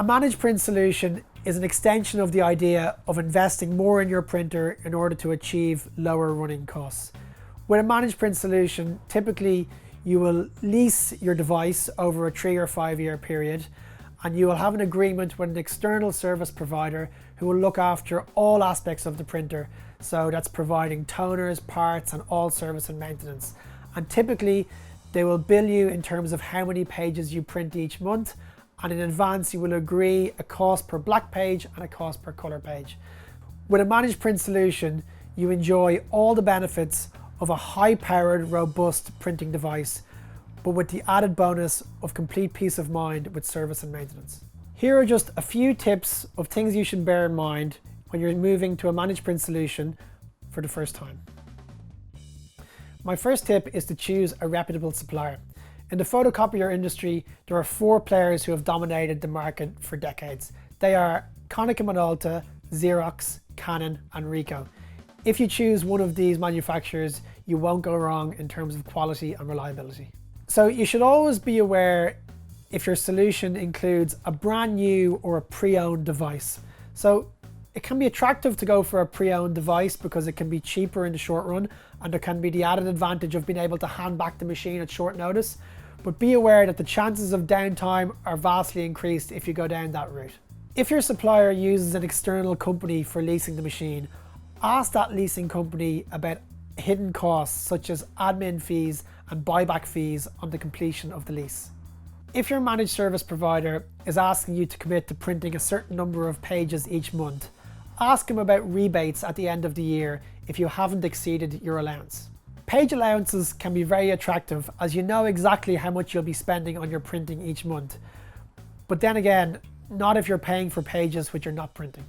A managed print solution is an extension of the idea of investing more in your printer in order to achieve lower running costs. With a managed print solution, typically you will lease your device over a 3 or 5 year period, and you will have an agreement with an external service provider who will look after all aspects of the printer. So that's providing toners, parts, and all service and maintenance. And typically they will bill you in terms of how many pages you print each month, and in advance you will agree a cost per black page and a cost per color page. With a managed print solution, you enjoy all the benefits of a high-powered, robust printing device, but with the added bonus of complete peace of mind with service and maintenance. Here are just a few tips of things you should bear in mind when you're moving to a managed print solution for the first time. My first tip is to choose a reputable supplier. In the photocopier industry, there are 4 players who have dominated the market for decades. They are Konica Minolta, Xerox, Canon, and Ricoh. If you choose one of these manufacturers, you won't go wrong in terms of quality and reliability. So you should always be aware if your solution includes a brand new or a pre-owned device. So it can be attractive to go for a pre-owned device because it can be cheaper in the short run, and there can be the added advantage of being able to hand back the machine at short notice. But be aware that the chances of downtime are vastly increased if you go down that route. If your supplier uses an external company for leasing the machine, ask that leasing company about hidden costs such as admin fees and buyback fees on the completion of the lease. If your managed service provider is asking you to commit to printing a certain number of pages each month, ask them about rebates at the end of the year if you haven't exceeded your allowance. Page allowances can be very attractive as you know exactly how much you'll be spending on your printing each month. But then again, not if you're paying for pages which you're not printing.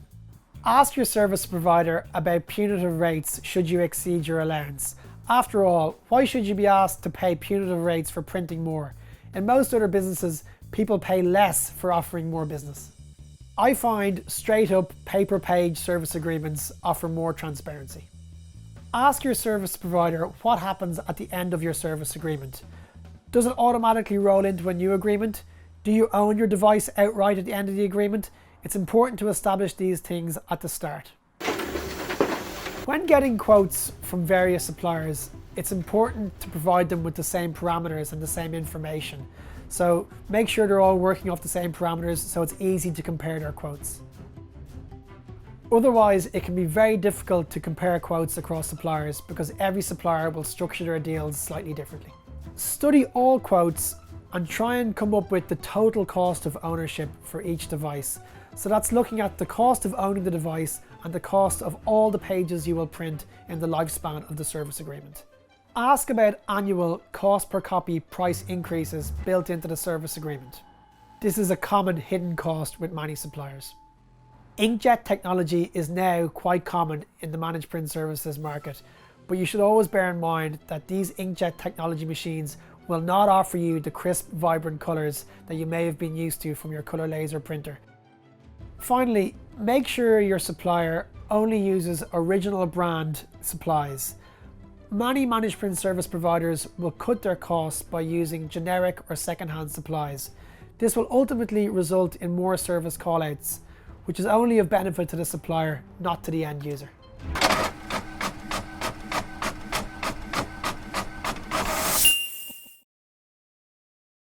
Ask your service provider about punitive rates should you exceed your allowance. After all, why should you be asked to pay punitive rates for printing more? In most other businesses, people pay less for offering more business. I find straight up pay-per-page service agreements offer more transparency. Ask your service provider what happens at the end of your service agreement. Does it automatically roll into a new agreement? Do you own your device outright at the end of the agreement? It's important to establish these things at the start. When getting quotes from various suppliers, it's important to provide them with the same parameters and the same information. So make sure they're all working off the same parameters so it's easy to compare their quotes. Otherwise, it can be very difficult to compare quotes across suppliers because every supplier will structure their deals slightly differently. Study all quotes and try and come up with the total cost of ownership for each device. So that's looking at the cost of owning the device and the cost of all the pages you will print in the lifespan of the service agreement. Ask about annual cost per copy price increases built into the service agreement. This is a common hidden cost with many suppliers. Inkjet technology is now quite common in the managed print services market, but you should always bear in mind that these inkjet technology machines will not offer you the crisp, vibrant colors that you may have been used to from your color laser printer. Finally, make sure your supplier only uses original brand supplies. Many managed print service providers will cut their costs by using generic or second-hand supplies. This will ultimately result in more service callouts, which is only of benefit to the supplier, not to the end user.